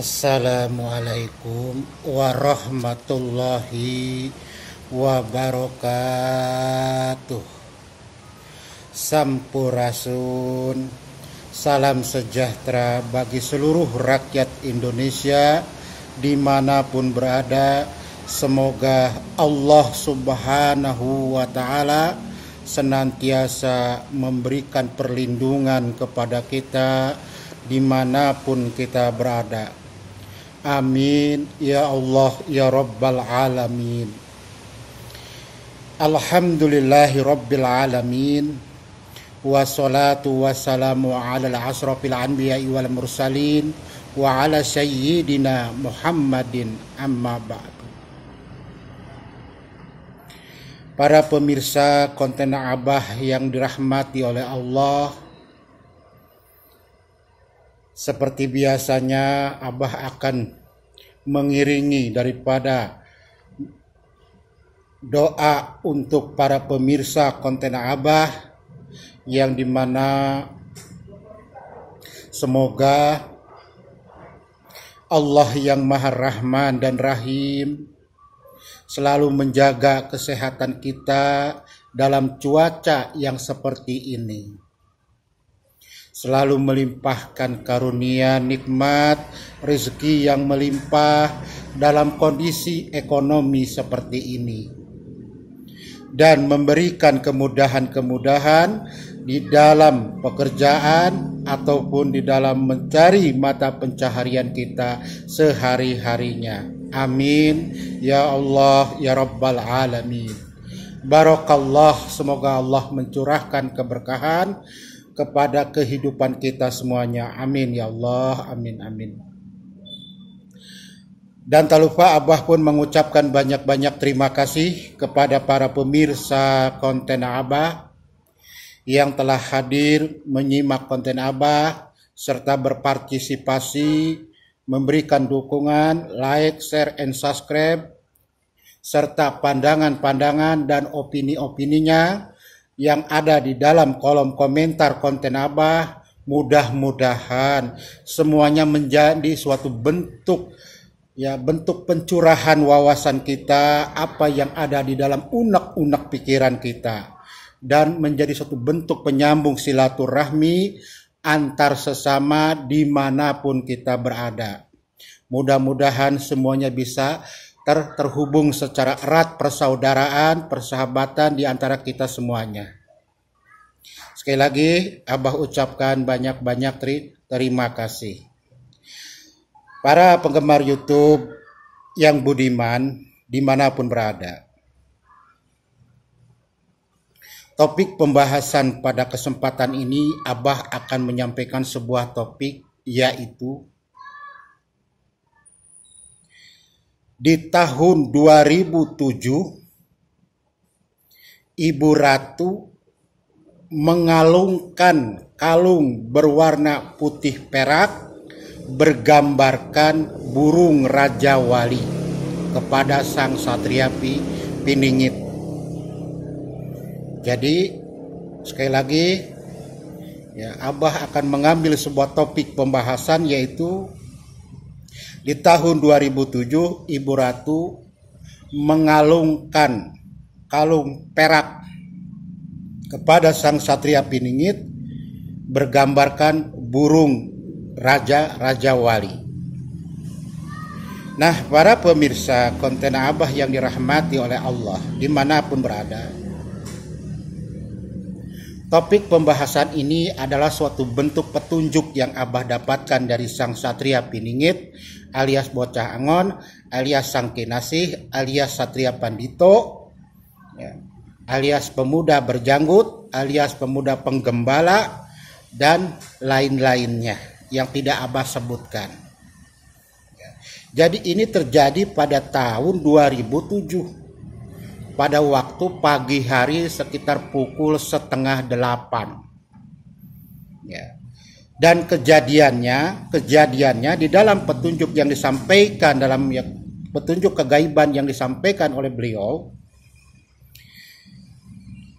Assalamualaikum warahmatullahi wabarakatuh. Sampurasun. Salam sejahtera bagi seluruh rakyat Indonesia dimanapun berada. Semoga Allah Subhanahu wa Ta'ala senantiasa memberikan perlindungan kepada kita dimanapun kita berada. Amin ya Allah ya Rabbal Alamin. Alhamdulillahi Rabbil Alamin. Wassalatu wassalamu ala al-asrafil anbiya'i wal mursalin wa ala sayyidina Muhammadin amma ba'du. Para pemirsa konten Abah yang dirahmati oleh Allah, seperti biasanya Abah akan mengiringi daripada doa untuk para pemirsa konten Abah, yang dimana semoga Allah yang Maha Rahman dan Rahim selalu menjaga kesehatan kita dalam cuaca yang seperti ini, selalu melimpahkan karunia, nikmat, rezeki yang melimpah dalam kondisi ekonomi seperti ini, dan memberikan kemudahan-kemudahan di dalam pekerjaan ataupun di dalam mencari mata pencaharian kita sehari-harinya. Amin ya Allah ya Rabbal Alamin. Barakallah, semoga Allah mencurahkan keberkahan kepada kehidupan kita semuanya. Amin ya Allah, amin amin. Dan tak lupa Abah pun mengucapkan banyak-banyak terima kasih kepada para pemirsa konten Abah yang telah hadir menyimak konten Abah serta berpartisipasi, memberikan dukungan, like, share, and subscribe, serta pandangan-pandangan dan opini-opininya yang ada di dalam kolom komentar konten Abah. Mudah-mudahan semuanya menjadi suatu bentuk pencurahan wawasan kita, apa yang ada di dalam unek-unek pikiran kita, dan menjadi suatu bentuk penyambung silaturahmi antar sesama dimanapun kita berada. Mudah-mudahan semuanya bisa terhubung secara erat, persaudaraan, persahabatan di antara kita semuanya. Sekali lagi Abah ucapkan banyak-banyak terima kasih. Para penggemar YouTube yang budiman dimanapun berada, topik pembahasan pada kesempatan ini Abah akan menyampaikan sebuah topik, yaitu di tahun 2007, Ibu Ratu mengalungkan kalung berwarna putih perak bergambarkan burung Raja Wali kepada sang Satria Piningit. Jadi sekali lagi Abah akan mengambil sebuah topik pembahasan, yaitu di tahun 2007 Ibu Ratu mengalungkan kalung perak kepada sang Satria Piningit bergambarkan burung Raja Wali. Nah, para pemirsa konten Abah yang dirahmati oleh Allah dimanapun berada, topik pembahasan ini adalah suatu bentuk petunjuk yang Abah dapatkan dari sang Satria Piningit alias Bocah Angon, alias Sang Kinasih, alias Satria Pandito, alias pemuda berjanggut, alias pemuda penggembala, dan lain-lainnya yang tidak Abah sebutkan. Jadi ini terjadi pada tahun 2007 pada waktu pagi hari sekitar pukul 7:30. Dan kejadiannya di dalam petunjuk yang disampaikan, dalam petunjuk kegaiban yang disampaikan oleh beliau,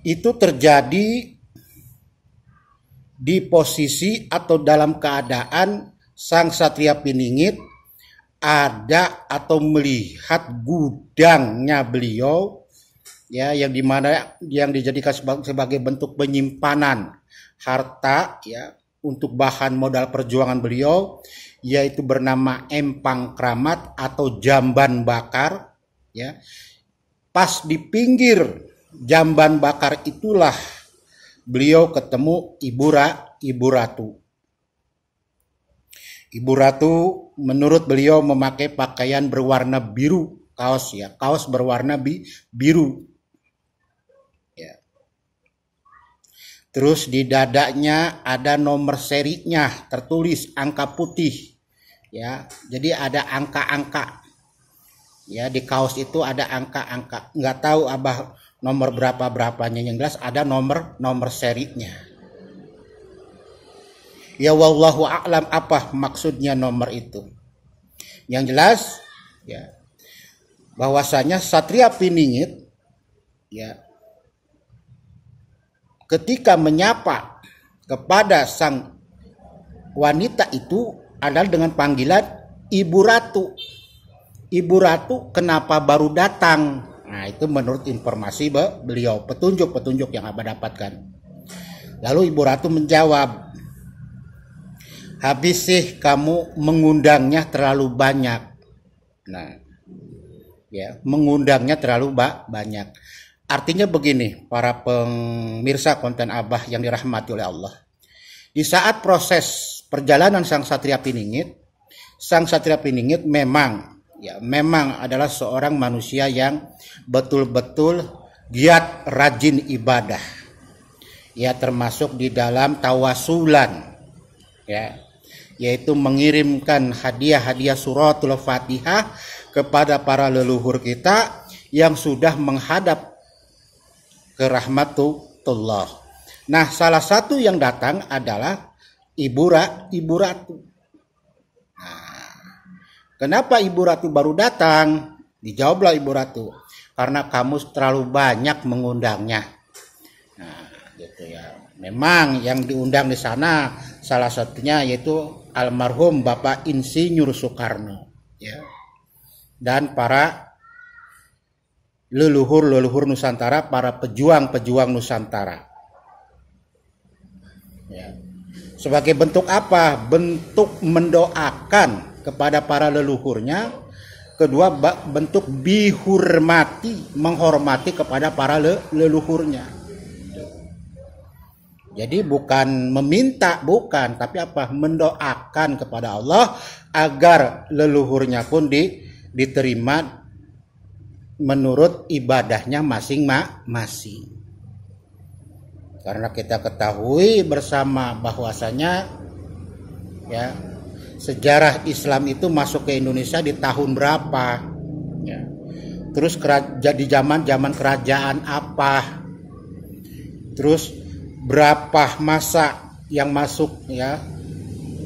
itu terjadi di posisi atau dalam keadaan sang Satria Piningit ada atau melihat gudangnya beliau, ya, yang dimana yang dijadikan sebagai bentuk penyimpanan harta, ya, untuk bahan modal perjuangan beliau, yaitu bernama empang kramat atau jamban bakar, ya. Pas di pinggir jamban bakar itulah beliau ketemu Ibu Ratu. Ibu Ratu menurut beliau memakai pakaian berwarna biru, kaos, ya, kaos berwarna biru. Ya. Terus di dadanya ada nomor serinya tertulis angka putih, ya. Jadi ada angka-angka. Ya, di kaos itu ada angka-angka. Nggak tahu Abah nomor berapanya, yang jelas ada nomor serinya. Ya wallahu a'lam apa maksudnya nomor itu. Yang jelas, ya, bahwasanya Satria Piningit, ya, ketika menyapa kepada sang wanita itu adalah dengan panggilan Ibu Ratu. Ibu Ratu kenapa baru datang? Nah, itu menurut informasi beliau, petunjuk yang Abah dapatkan. Lalu Ibu Ratu menjawab, habis sih kamu mengundangnya terlalu banyak. Nah, ya, mengundangnya terlalu banyak. Artinya begini, para pemirsa konten Abah yang dirahmati oleh Allah. Di saat proses perjalanan Sang Satria Piningit memang adalah seorang manusia yang betul-betul giat rajin ibadah. Ya, termasuk di dalam tawasulan, ya, yaitu mengirimkan hadiah-hadiah suratul Fatihah kepada para leluhur kita yang sudah menghadap ke rahmatullah. Nah, salah satu yang datang adalah Ibu Ratu. Kenapa Ibu Ratu baru datang? Dijawablah Ibu Ratu, karena kamu terlalu banyak mengundangnya. Nah, gitu ya. Memang yang diundang di sana salah satunya yaitu almarhum Bapak Insinyur Soekarno, ya, dan para leluhur Nusantara, para pejuang Nusantara. Ya. Sebagai bentuk apa? Bentuk mendoakan kepada para leluhurnya. Kedua, bentuk menghormati kepada para leluhurnya. Jadi bukan meminta, bukan, tapi apa? Mendoakan kepada Allah agar leluhurnya pun diterima menurut ibadahnya masing-masing. Karena kita ketahui bersama bahwasanya, ya, sejarah Islam itu masuk ke Indonesia di tahun berapa, ya. Terus di zaman kerajaan apa, terus berapa masa yang masuk, ya,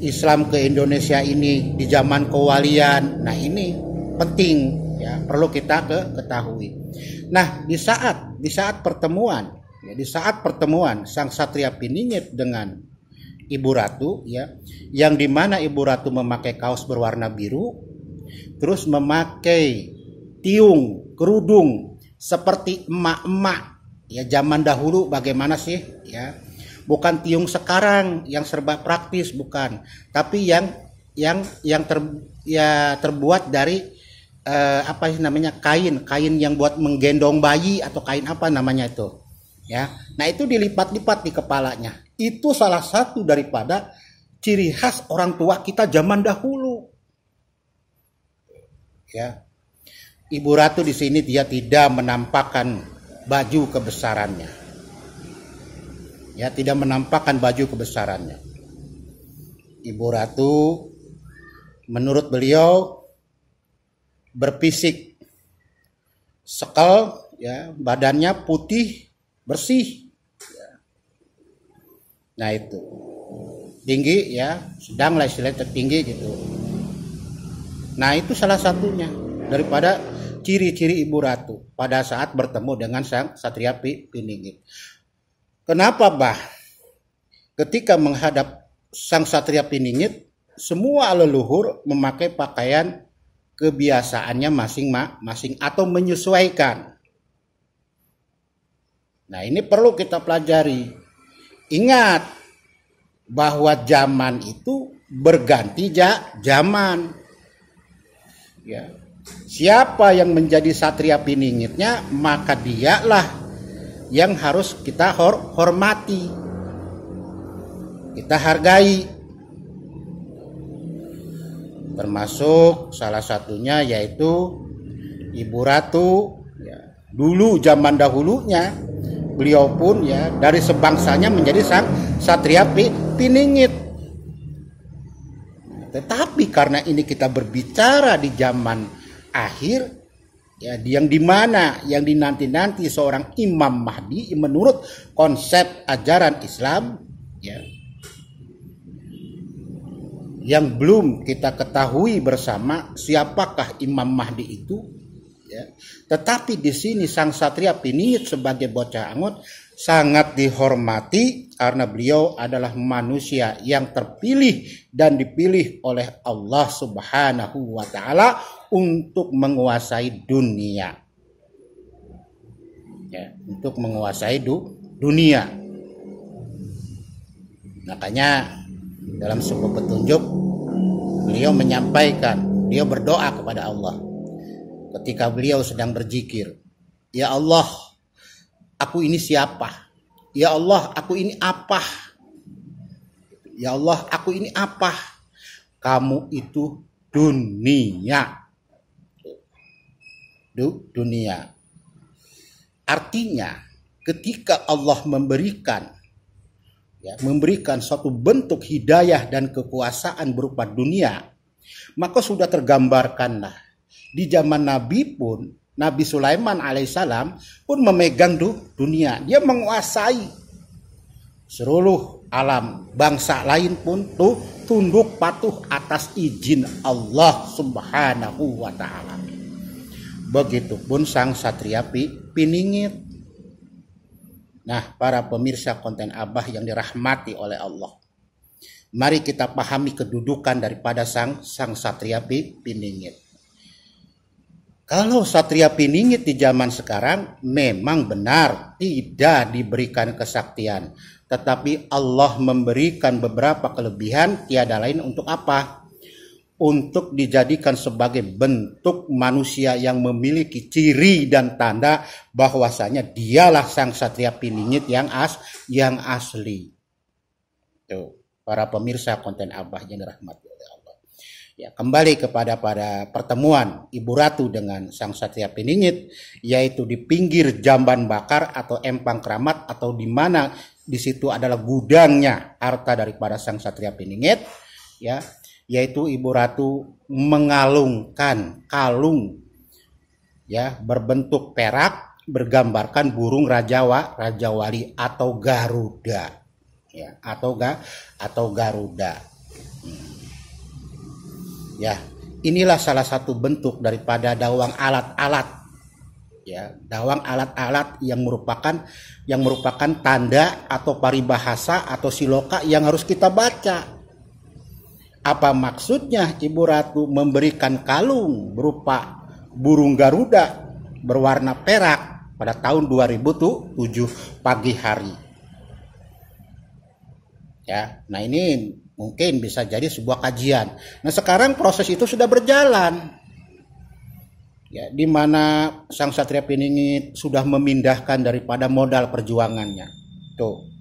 Islam ke Indonesia ini di zaman kewalian. Nah, ini penting, ya, perlu kita ketahui. Nah, di saat pertemuan, ya, di saat pertemuan Sang Satria Piningit dengan Ibu Ratu, ya, yang dimana Ibu Ratu memakai kaos berwarna biru, terus memakai tiung kerudung seperti emak-emak, ya, zaman dahulu bagaimana sih, ya, bukan tiung sekarang yang serba praktis, bukan, tapi yang terbuat dari apa sih namanya, kain yang buat menggendong bayi, atau kain apa namanya itu, ya. Nah, itu dilipat-lipat di kepalanya. Itu salah satu daripada ciri khas orang tua kita zaman dahulu. Ya. Ibu Ratu di sini dia tidak menampakkan baju kebesarannya. Ya, tidak menampakkan baju kebesarannya. Ibu Ratu menurut beliau berfisik sekal, ya, badannya putih, bersih. Nah, itu tinggi, ya, sedang lah istilahnya, tertinggi gitu. Nah, itu salah satunya daripada ciri-ciri Ibu Ratu pada saat bertemu dengan Sang Satria Piningit. Kenapa, Bah? Ketika menghadap Sang Satria Piningit, semua leluhur memakai pakaian kebiasaannya masing-masing atau menyesuaikan. Nah, ini perlu kita pelajari. Ingat bahwa zaman itu berganti zaman. Ya. Siapa yang menjadi satria piningitnya, maka dialah yang harus kita hormati, kita hargai. Termasuk salah satunya yaitu Ibu Ratu. Ya, dulu zaman dahulunya beliau pun ya dari sebangsanya menjadi sang satria piningit. Tetapi karena ini kita berbicara di zaman akhir, ya, yang dimana yang dinanti-nanti seorang Imam Mahdi menurut konsep ajaran Islam, ya, yang belum kita ketahui bersama siapakah Imam Mahdi itu, ya. Tetapi di sini sang satria piningit sebagai bocah Angon sangat dihormati karena beliau adalah manusia yang terpilih dan dipilih oleh Allah Subhanahu wa taala untuk menguasai dunia. Ya, untuk menguasai dunia. Makanya dalam sebuah petunjuk beliau menyampaikan, beliau berdoa kepada Allah ketika beliau sedang berzikir, ya Allah, aku ini siapa? Ya Allah, aku ini apa? Ya Allah, aku ini apa? Kamu itu dunia. Dunia. Artinya ketika Allah memberikan suatu bentuk hidayah dan kekuasaan berupa dunia, maka sudah tergambarkanlah di zaman Nabi pun, Nabi Sulaiman alaihissalam pun memegang dunia. Dia menguasai seluruh alam. Bangsa lain pun tunduk patuh atas izin Allah Subhanahu wa taala. Begitupun sang satria piningit. Nah, para pemirsa konten Abah yang dirahmati oleh Allah, mari kita pahami kedudukan daripada sang satria piningit. Kalau satria piningit di zaman sekarang memang benar tidak diberikan kesaktian, tetapi Allah memberikan beberapa kelebihan, tiada lain untuk apa? Untuk dijadikan sebagai bentuk manusia yang memiliki ciri dan tanda bahwasanya dialah sang satria piningit yang asli. Tuh, para pemirsa konten Abah yang dirahmati oleh Allah. Ya, kembali kepada pertemuan Ibu Ratu dengan sang satria piningit, yaitu di pinggir jamban bakar atau empang keramat, atau di mana di situ adalah gudangnya harta daripada sang satria piningit, ya. Yaitu Ibu Ratu mengalungkan kalung, ya, berbentuk perak bergambarkan burung Raja Wali atau Garuda, ya, atau Garuda. Ya, inilah salah satu bentuk daripada dawang alat-alat, ya, dawang alat-alat yang merupakan tanda atau paribahasa atau siloka yang harus kita baca. Apa maksudnya Ibu Ratu memberikan kalung berupa burung Garuda berwarna perak pada tahun 2007 pagi hari? Ya, nah ini mungkin bisa jadi sebuah kajian. Nah, sekarang proses itu sudah berjalan. Ya, di mana sang satria piningit sudah memindahkan daripada modal perjuangannya. Tuh.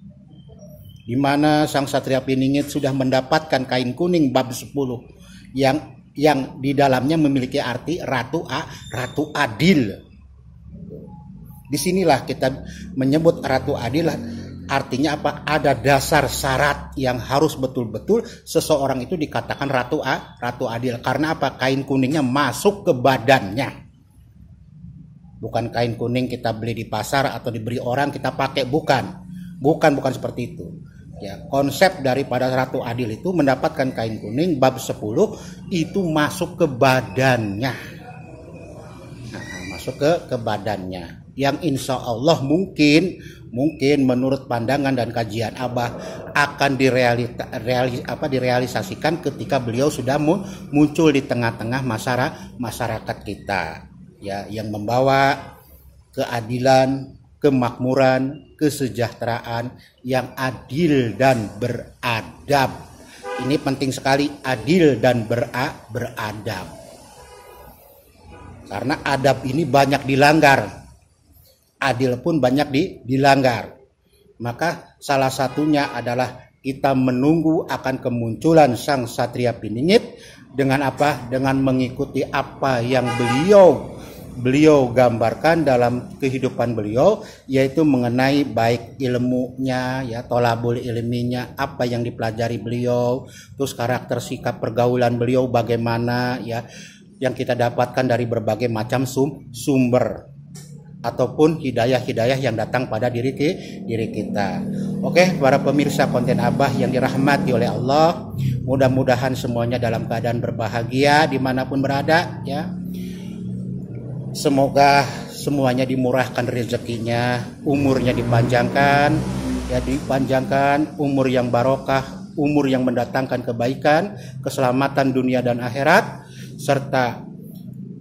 Di mana sang satria piningit sudah mendapatkan kain kuning bab 10 yang di dalamnya memiliki arti ratu adil. Disinilah kita menyebut ratu adil, artinya apa? Ada dasar syarat yang harus betul-betul seseorang itu dikatakan ratu adil. Karena apa? Kain kuningnya masuk ke badannya. Bukan kain kuning kita beli di pasar atau diberi orang kita pakai, bukan seperti itu. Ya, konsep daripada ratu adil itu mendapatkan kain kuning bab 10 itu masuk ke badannya. Nah, masuk ke badannya. yang insya Allah mungkin menurut pandangan dan kajian Abah akan direalisasikan ketika beliau sudah muncul di tengah-tengah masyarakat kita, ya, yang membawa keadilan, kemakmuran, kesejahteraan yang adil dan beradab. Ini penting sekali, adil dan beradab. Karena adab ini banyak dilanggar, adil pun banyak dilanggar. Maka salah satunya adalah kita menunggu akan kemunculan Sang Satria Piningit dengan apa? Dengan mengikuti apa yang beliau gambarkan dalam kehidupan beliau, yaitu mengenai baik ilmunya, ya, tolabul ilminya, apa yang dipelajari beliau, terus karakter sikap pergaulan beliau bagaimana, ya, yang kita dapatkan dari berbagai macam sumber ataupun hidayah-hidayah yang datang pada diri kita. Oke, para pemirsa konten Abah yang dirahmati oleh Allah, mudah-mudahan semuanya dalam keadaan berbahagia dimanapun berada, ya. Semoga semuanya dimurahkan rezekinya, umurnya dipanjangkan, ya, umur yang barokah, umur yang mendatangkan kebaikan, keselamatan dunia dan akhirat, serta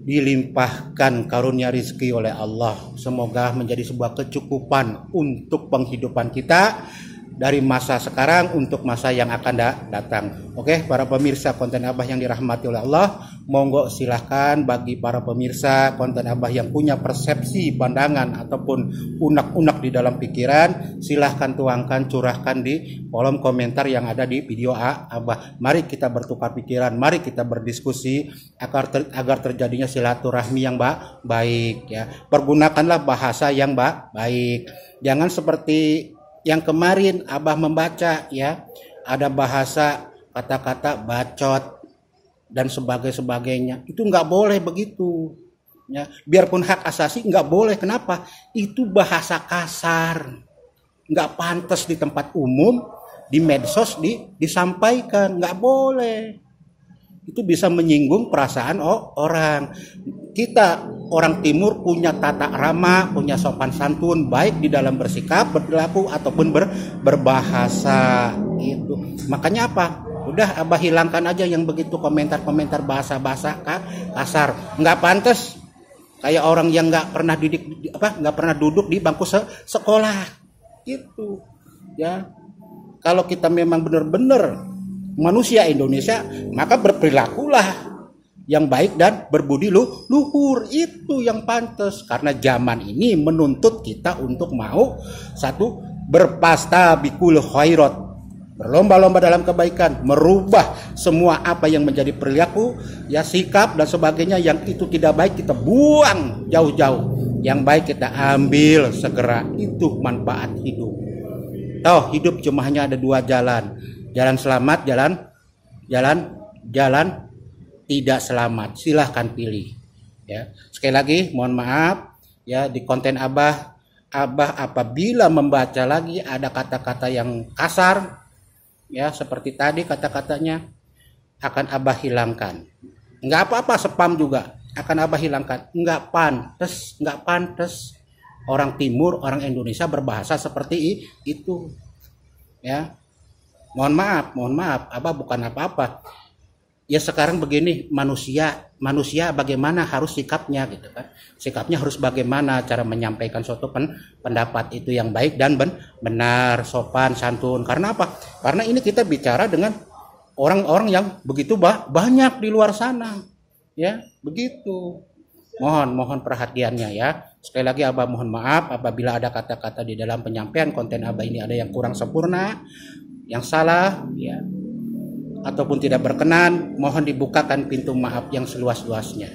dilimpahkan karunia rezeki oleh Allah. Semoga menjadi sebuah kecukupan untuk penghidupan kita dari masa sekarang untuk masa yang akan datang. Oke, para pemirsa konten Abah yang dirahmati oleh Allah, monggo silahkan bagi para pemirsa konten Abah yang punya persepsi, pandangan ataupun unek-unek di dalam pikiran, silahkan tuangkan, curahkan di kolom komentar yang ada di video Abah. Mari kita bertukar pikiran, mari kita berdiskusi agar terjadinya silaturahmi yang baik, ya. Pergunakanlah bahasa yang baik. Jangan seperti yang kemarin Abah membaca, ya, ada bahasa kata-kata bacot dan sebagainya. Itu nggak boleh begitu, ya. Biarpun hak asasi nggak boleh. Kenapa? Itu bahasa kasar, nggak pantas di tempat umum, di medsos disampaikan, nggak boleh. Itu bisa menyinggung perasaan orang. Kita orang timur punya tata krama, punya sopan santun, baik di dalam bersikap, berperilaku ataupun berbahasa gitu. Makanya apa? Udah Abah hilangkan aja yang begitu komentar-komentar bahasa-bahasa kasar. Nggak pantas. Kayak orang yang nggak pernah duduk di bangku sekolah gitu, ya. Kalau kita memang benar-benar manusia Indonesia, maka berperilakulah yang baik dan berbudi luhur, itu yang pantas. Karena zaman ini menuntut kita untuk mau satu, berpastabikul khairat, berlomba-lomba dalam kebaikan, merubah semua apa yang menjadi perilaku, ya, sikap dan sebagainya yang itu tidak baik kita buang jauh-jauh, yang baik kita ambil segera. Itu manfaat hidup. Hidup cuma hanya ada dua jalan, jalan selamat, jalan tidak selamat. Silahkan pilih, ya. Sekali lagi mohon maaf, ya, di konten Abah apabila membaca lagi ada kata-kata yang kasar, ya, seperti tadi kata-katanya, akan Abah hilangkan. Nggak apa-apa, spam juga akan Abah hilangkan. Nggak pantas orang timur, orang Indonesia berbahasa seperti itu, ya. Mohon maaf, Abah bukan apa-apa. Ya sekarang begini, manusia bagaimana harus sikapnya gitu kan. Sikapnya harus bagaimana cara menyampaikan suatu pendapat itu yang baik dan benar, sopan, santun. Karena apa? Karena ini kita bicara dengan orang-orang yang begitu banyak di luar sana, ya, begitu. Mohon perhatiannya, ya. Sekali lagi Abah mohon maaf apabila ada kata-kata di dalam penyampaian konten Abah ini ada yang kurang sempurna, yang salah, ya, ataupun tidak berkenan, mohon dibukakan pintu maaf yang seluas-luasnya.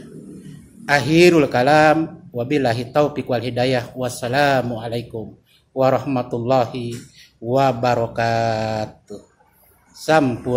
Akhirul kalam, wabillahi taufiq wal hidayah. Wassalamualaikum warahmatullahi wabarakatuh. Sampurasun.